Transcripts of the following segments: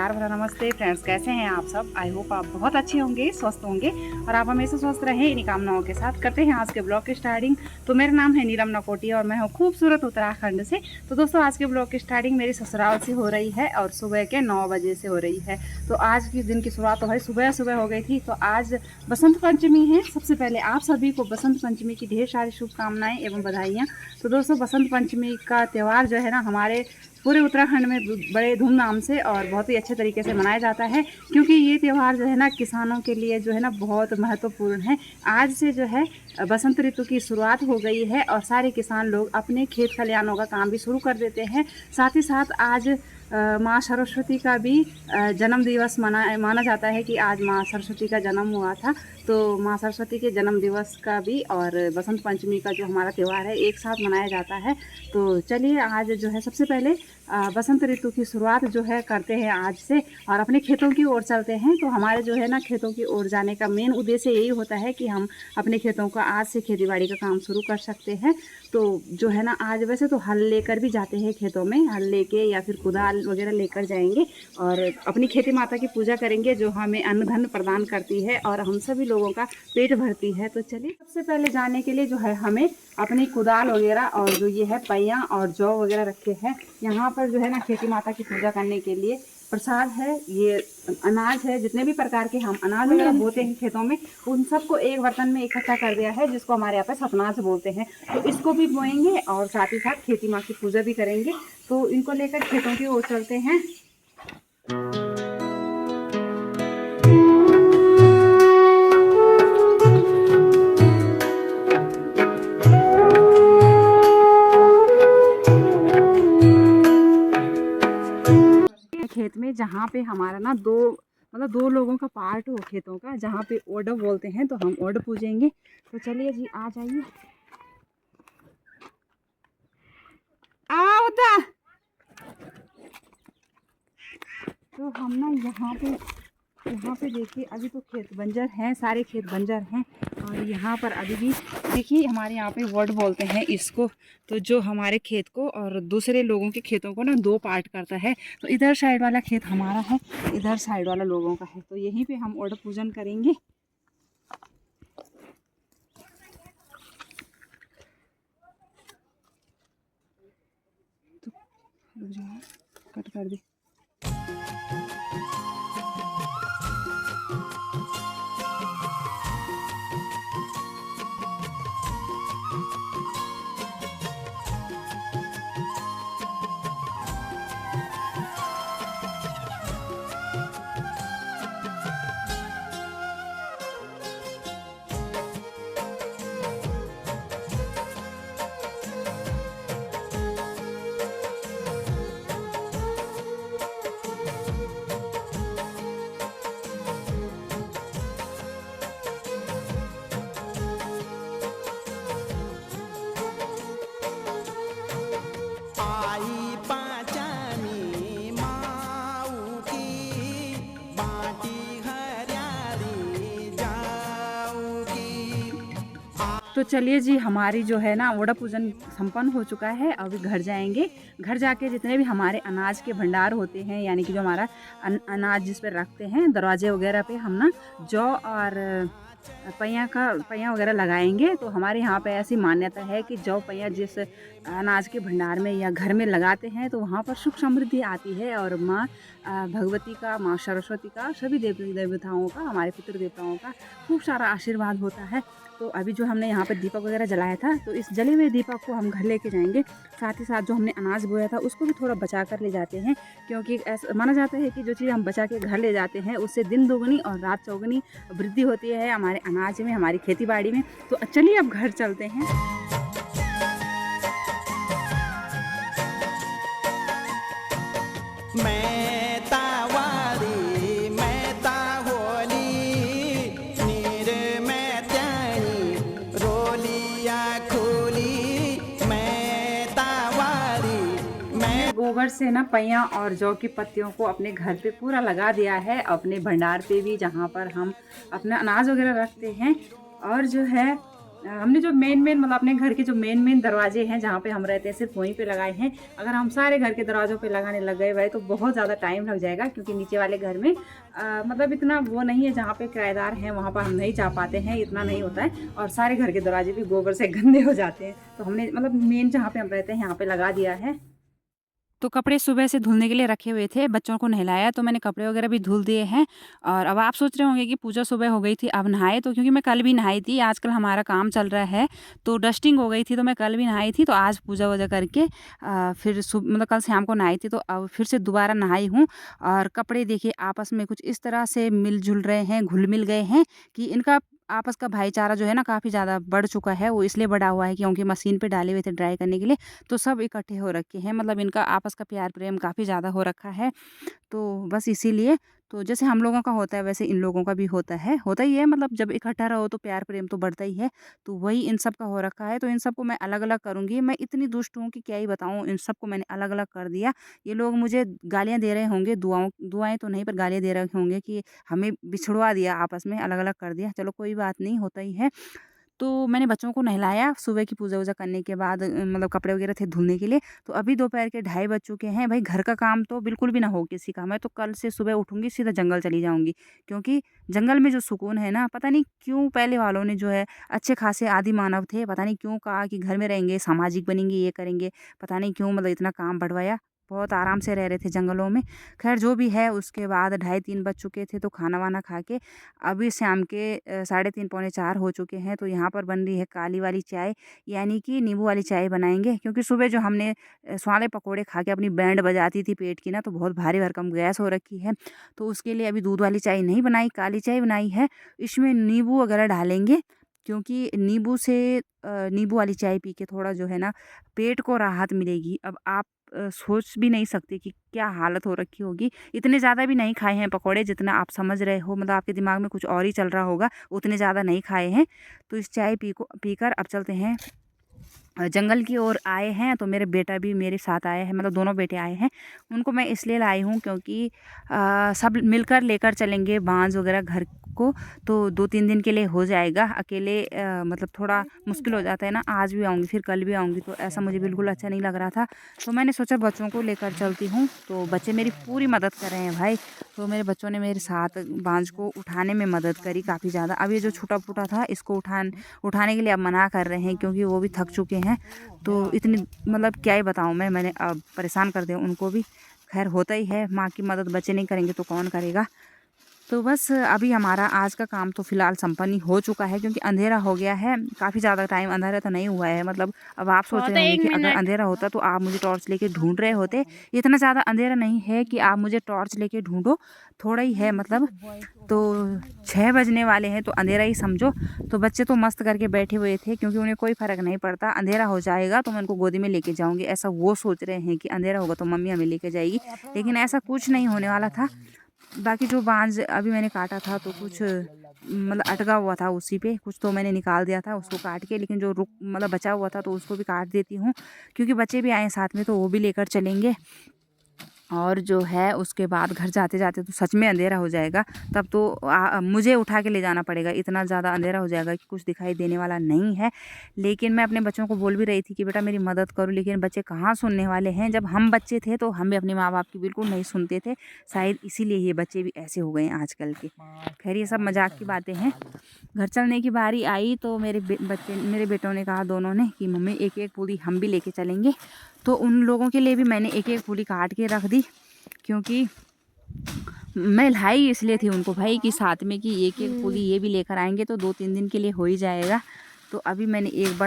प्यार भरा नमस्ते फ्रेंड्स, कैसे हैं आप सब। आई होप आप बहुत अच्छे होंगे, स्वस्थ होंगे और आप हमेशा स्वस्थ रहें। इन्हीं कामनाओं के साथ करते हैं आज के ब्लॉग की स्टार्टिंग। तो मेरा नाम है नीलम नकोटी और मैं हूँ खूबसूरत उत्तराखंड से। तो दोस्तों आज के ब्लॉग की स्टार्टिंग मेरी ससुराल से हो रही है और सुबह के 9 बजे से हो रही है। तो आज के दिन की शुरुआत तो भाई सुबह सुबह हो गई थी। तो आज बसंत पंचमी है। सबसे पहले आप सभी को बसंत पंचमी की ढेर सारी शुभकामनाएं एवं बधाइयाँ। तो दोस्तों बसंत पंचमी का त्यौहार जो है ना हमारे पूरे उत्तराखंड में बड़े धूमधाम से और बहुत ही अच्छे तरीके से मनाया जाता है, क्योंकि ये त्यौहार जो है ना किसानों के लिए जो है ना बहुत महत्वपूर्ण है। आज से जो है बसंत ऋतु की शुरुआत हो गई है और सारे किसान लोग अपने खेत खलिहानों का काम भी शुरू कर देते हैं। साथ ही साथ आज माँ सरस्वती का भी जन्म दिवस माना जाता है कि आज माँ सरस्वती का जन्म हुआ था। तो माँ सरस्वती के जन्म दिवस का भी और बसंत पंचमी का जो हमारा त्यौहार है एक साथ मनाया जाता है। तो चलिए आज जो है सबसे पहले बसंत ऋतु की शुरुआत जो है करते हैं आज से और अपने खेतों की ओर चलते हैं। तो हमारे जो है ना खेतों की ओर जाने का मेन उद्देश्य यही होता है कि हम अपने खेतों का आज से खेती बाड़ी का काम शुरू कर सकते हैं। तो जो है ना आज वैसे तो हल लेकर भी जाते हैं खेतों में, हल लेके या फिर कुदाल वगैरह लेकर जाएंगे और अपनी खेती माता की पूजा करेंगे जो हमें अन्न धन प्रदान करती है और हम सभी लोगों का पेट भरती है। तो चलिए सबसे पहले जाने के लिए जो है हमें अपनी कुदाल वगैरह और जो ये है पैया और जौ वगैरह रखे हैं यहाँ पर जो है ना खेती माता की पूजा करने के लिए। प्रसाद है, ये अनाज है, जितने भी प्रकार के हम अनाज वगैरह बोते हैं खेतों में उन सबको एक बर्तन में इकट्ठा कर दिया है, जिसको हमारे यहाँ पे सतनाज बोलते हैं। तो इसको भी बोएंगे और साथ ही साथ खेती माँ की पूजा भी करेंगे। तो इनको लेकर खेतों की ओर चलते हैं। खेत में जहाँ पे हमारा ना दो लोगों का पार्ट हो खेतों का, जहाँ पे ओड बोलते हैं, तो हम ओड पूजेंगे। तो चलिए जी आ जाइए। आओ तो हम ना यहाँ पे देखिए अभी तो खेत बंजर हैं, सारे खेत बंजर हैं और यहाँ पर अभी भी देखिए हमारे यहाँ पे वर्ड बोलते हैं इसको। तो जो हमारे खेत को और दूसरे लोगों के खेतों को ना दो पार्ट करता है। तो इधर साइड वाला खेत हमारा है, इधर साइड वाला लोगों का है। तो यहीं पे हम ओड पूजन करेंगे। तो कट कर दे। तो चलिए जी हमारी जो है ना ओड़ा पूजन संपन्न हो चुका है। अभी घर जाएंगे। घर जाके जितने भी हमारे अनाज के भंडार होते हैं, यानी कि जो हमारा अनाज जिस पर रखते हैं दरवाजे वगैरह पे, हम ना जौ और पैया वगैरह लगाएंगे। तो हमारे यहाँ पे ऐसी मान्यता है कि जौ पैया जिस अनाज के भंडार में या घर में लगाते हैं तो वहाँ पर सुख समृद्धि आती है और माँ भगवती का, माँ सरस्वती का, सभी देवी देवताओं का, हमारे पितृ देवताओं का खूब सारा आशीर्वाद होता है। तो अभी जो हमने यहाँ पर दीपक वगैरह जलाया था तो इस जले हुए दीपक को हम घर लेके जाएंगे। साथ ही साथ जो हमने अनाज बोया था उसको भी थोड़ा बचा कर ले जाते हैं, क्योंकि ऐसा माना जाता है कि जो चीज़ हम बचा के घर ले जाते हैं उससे दिन दोगुनी और रात चौगुनी वृद्धि होती है हमारे अनाज में, हमारी खेती बाड़ी में। तो चलिए अब घर चलते हैं। गोबर से ना पैया और जौ की पत्तियों को अपने घर पे पूरा लगा दिया है, अपने भंडार पे भी जहाँ पर हम अपना अनाज वगैरह रखते हैं। और जो है हमने जो मेन मतलब अपने घर के जो मेन दरवाजे हैं जहाँ पे हम रहते हैं सिर्फ वहीं पे लगाए हैं। अगर हम सारे घर के दरवाज़ों पे लगाने लग गए भाई तो बहुत ज़्यादा टाइम लग जाएगा, क्योंकि नीचे वाले घर में मतलब इतना वो नहीं है, जहाँ पे किराएदार हैं वहाँ पर हम नहीं जा पाते हैं, इतना नहीं होता है, और सारे घर के दरवाजे भी गोबर से गंदे हो जाते हैं। तो हमने मतलब मेन जहाँ पे हम रहते हैं यहाँ पे लगा दिया है। तो कपड़े सुबह से धुलने के लिए रखे हुए थे, बच्चों को नहलाया तो मैंने कपड़े वगैरह भी धुल दिए हैं। और अब आप सोच रहे होंगे कि पूजा सुबह हो गई थी अब नहाए, तो क्योंकि मैं कल भी नहाई थी, आजकल हमारा काम चल रहा है तो डस्टिंग हो गई थी, तो मैं कल भी नहाई थी, तो आज पूजा वूजा करके फिर मतलब कल शाम को नहाई थी, तो अब फिर से दोबारा नहाई हूँ। और कपड़े देखिए आपस में कुछ इस तरह से मिल-जुल रहे हैं, घुल-मिल गए हैं कि इनका आपस का भाईचारा जो है ना काफ़ी ज़्यादा बढ़ चुका है। वो इसलिए बढ़ा हुआ है क्योंकि मशीन पे डाले हुए थे ड्राई करने के लिए, तो सब इकट्ठे हो रखे हैं, मतलब इनका आपस का प्यार प्रेम काफ़ी ज़्यादा हो रखा है। तो बस इसीलिए, तो जैसे हम लोगों का होता है वैसे इन लोगों का भी होता ही है, मतलब जब इकट्ठा रहो तो प्यार प्रेम तो बढ़ता ही है। तो वही इन सब का हो रखा है, तो इन सबको मैं अलग-अलग करूँगी। मैं इतनी दुष्ट हूँ कि क्या ही बताऊँ, इन सबको मैंने अलग-अलग कर दिया। ये लोग मुझे गालियाँ दे रहे होंगे, दुआएँ तो नहीं पर गालियाँ दे रहे होंगे कि हमें बिछड़वा दिया, आपस में अलग-अलग कर दिया। चलो कोई बात नहीं, होता ही है। तो मैंने बच्चों को नहलाया सुबह की पूजा-वूजा करने के बाद, मतलब कपड़े वगैरह थे धुलने के लिए, तो अभी दोपहर के 2:30 बज चुके हैं। भाई घर का काम तो बिल्कुल भी ना हो किसी का, मैं तो कल से सुबह उठूँगी सीधा जंगल चली जाऊँगी। क्योंकि जंगल में जो सुकून है ना, पता नहीं क्यों पहले वालों ने जो है अच्छे खासे आदि मानव थे, पता नहीं क्यों कहा कि घर में रहेंगे, सामाजिक बनेंगे, ये करेंगे, पता नहीं क्यों मतलब इतना काम बढ़वाया। बहुत आराम से रह रहे थे जंगलों में। ख़ैर जो भी है, उसके बाद 2:30-3 बज चुके थे, तो खाना-वाना खा के अभी शाम के 3:30 पौने 4 हो चुके हैं, तो यहाँ पर बन रही है काली वाली चाय, यानी कि नींबू वाली चाय बनाएँगे। क्योंकि सुबह जो हमने स्वाले पकौड़े खा के अपनी बैंड बजाती थी पेट की ना, तो बहुत भारी भरकम गैस हो रखी है। तो उसके लिए अभी दूध वाली चाय नहीं बनाई, काली चाय बनाई है। इसमें नींबू वगैरह डालेंगे, क्योंकि नींबू वाली चाय पी के थोड़ा जो है ना पेट को राहत मिलेगी। अब आप सोच भी नहीं सकते कि क्या हालत हो रखी होगी। इतने ज़्यादा भी नहीं खाए हैं पकौड़े जितना आप समझ रहे हो, मतलब आपके दिमाग में कुछ और ही चल रहा होगा, उतने ज़्यादा नहीं खाए हैं। तो इस चाय पीकर अब चलते हैं जंगल की ओर आए हैं। तो मेरे बेटा भी मेरे साथ आया है, मतलब दोनों बेटे आए हैं। उनको मैं इसलिए लाई हूँ क्योंकि सब मिलकर लेकर चलेंगे बांस वगैरह घर को, तो 2-3 दिन के लिए हो जाएगा। अकेले मतलब थोड़ा मुश्किल हो जाता है ना, आज भी आऊँगी फिर कल भी आऊँगी, तो ऐसा मुझे बिल्कुल अच्छा नहीं लग रहा था। तो मैंने सोचा बच्चों को लेकर चलती हूँ, तो बच्चे मेरी पूरी मदद कर रहे हैं भाई। तो मेरे बच्चों ने मेरे साथ बांस को उठाने में मदद करी काफ़ी ज़्यादा। अब ये जो छूटा-फूटा था इसको उठाने के लिए अब मना कर रहे हैं, क्योंकि वो भी थक चुके हैं। तो इतनी मतलब क्या ही बताऊँ मैंने अब परेशान कर दिया उनको भी। ख़ैर होता ही है, माँ की मदद बच्चे नहीं करेंगे तो कौन करेगा। तो बस अभी हमारा आज का काम तो फ़िलहाल संपन्न ही हो चुका है, क्योंकि अंधेरा हो गया है। काफ़ी ज़्यादा टाइम अंधेरा तो नहीं हुआ है, मतलब अब आप सोच रहे होंगे कि अगर अंधेरा होता तो आप मुझे टॉर्च लेके ढूंढ रहे होते। इतना ज़्यादा अंधेरा नहीं है कि आप मुझे टॉर्च लेके ढूंढो, थोड़ा ही है मतलब। तो 6 बजने वाले हैं, तो अंधेरा ही समझो। तो बच्चे तो मस्त करके बैठे हुए थे, क्योंकि उन्हें कोई फ़र्क नहीं पड़ता। अंधेरा हो जाएगा तो मैं उनको गोदी में लेके जाऊँगी, ऐसा वो सोच रहे हैं कि अंधेरा होगा तो मम्मी हमें लेके जाएगी, लेकिन ऐसा कुछ नहीं होने वाला था। बाकी जो बाँस अभी मैंने काटा था तो कुछ मतलब अटका हुआ था उसी पे, कुछ तो मैंने निकाल दिया था उसको काट के, लेकिन जो मतलब बचा हुआ था तो उसको भी काट देती हूँ, क्योंकि बच्चे भी आए हैं साथ में तो वो भी लेकर चलेंगे। और जो है उसके बाद घर जाते-जाते तो सच में अंधेरा हो जाएगा, तब तो मुझे उठा के ले जाना पड़ेगा, इतना ज़्यादा अंधेरा हो जाएगा कि कुछ दिखाई देने वाला नहीं है। लेकिन मैं अपने बच्चों को बोल भी रही थी कि बेटा मेरी मदद करो, लेकिन बच्चे कहाँ सुनने वाले हैं। जब हम बच्चे थे तो हम भी अपने माँ-बाप की बिल्कुल नहीं सुनते थे, शायद इसीलिए ये बच्चे भी ऐसे हो गए हैं आजकल के। खैर ये सब मज़ाक की बातें हैं। घर चलने की बारी आई तो मेरे बेटों ने कहा दोनों ने कि मम्मी एक-एक पूरी हम भी लेके चलेंगे। तो उन लोगों के लिए भी मैंने एक-एक पूरी काट के रख दी, क्योंकि मैं लाई इसलिए थी उनको भाई कि साथ में कि एक-एक पूरी ये भी लेकर आएँगे तो 2-3 दिन के लिए हो ही जाएगा। तो अभी मैंने एक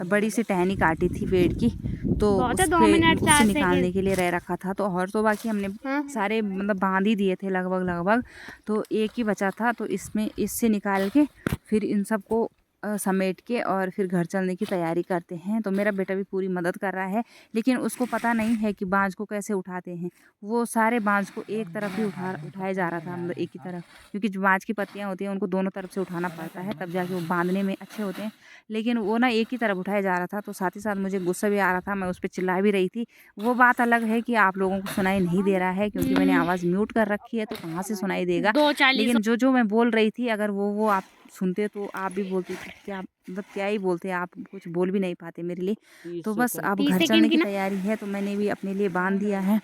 बड़ी सी टहनी काटी थी पेड़ की, तो उससे निकालने के लिए रह रखा था। तो और तो बाकी हमने सारे मतलब बांध ही दिए थे लगभग। तो एक ही बचा था, तो इससे निकाल के फिर इन सबको समेट के और फिर घर चलने की तैयारी करते हैं। तो मेरा बेटा भी पूरी मदद कर रहा है, लेकिन उसको पता नहीं है कि बाँझ को कैसे उठाते हैं। वो सारे बाँझ को एक तरफ ही उठाया जा रहा था, मतलब एक ही तरफ, क्योंकि जो बाँझ की पत्तियाँ होती हैं उनको दोनों तरफ से उठाना पड़ता है, तब जाके वो बांधने में अच्छे होते हैं। लेकिन वो ना एक ही तरफ उठाया जा रहा था, तो साथ ही साथ मुझे गुस्सा भी आ रहा था, मैं उस पे चिल्ला भी रही थी। वो बात अलग है कि आप लोगों को सुनाई नहीं दे रहा है, क्योंकि मैंने आवाज़ म्यूट कर रखी है, तो कहाँ से सुनाई देगा। लेकिन जो मैं बोल रही थी अगर वो आप सुनते तो आप भी बोलते कि क्या मतलब क्या ही बोलते, आप कुछ बोल भी नहीं पाते मेरे लिए। तो बस अब 30 घर सेकंड चलने की की ना, तैयारी है, तो मैंने भी अपने लिए बांध दिया है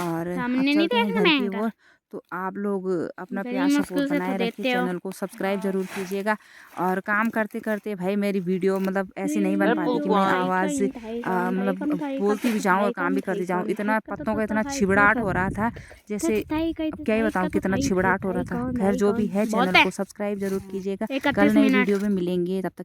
और अब सामने नहीं चलते हैं देखना घर की महंगा, ओर। तो आप लोग अपना इतनी प्यार मुश्किल सपोर्ट से तो बनाए रखिए, देते हो। चैनल को सब्सक्राइब ज़रूर कीजिएगा। और काम करते करते भाई मेरी वीडियो मतलब ऐसी नहीं बन पाती कि मैं आवाज़ मतलब बोलती भी जाऊँ और काम भी करती जाऊँ। इतना पत्तों का इतना छिबड़ाहट हो रहा था, जैसे अब क्या ही बताऊँ कितना छिबड़ाहट हो रहा था। खैर जो भी है, बहुत चैनल है को सब्सक्राइब ज़रूर कीजिएगा। 31 कल नई मिनट। वीडियो में मिलेंगे, तब तक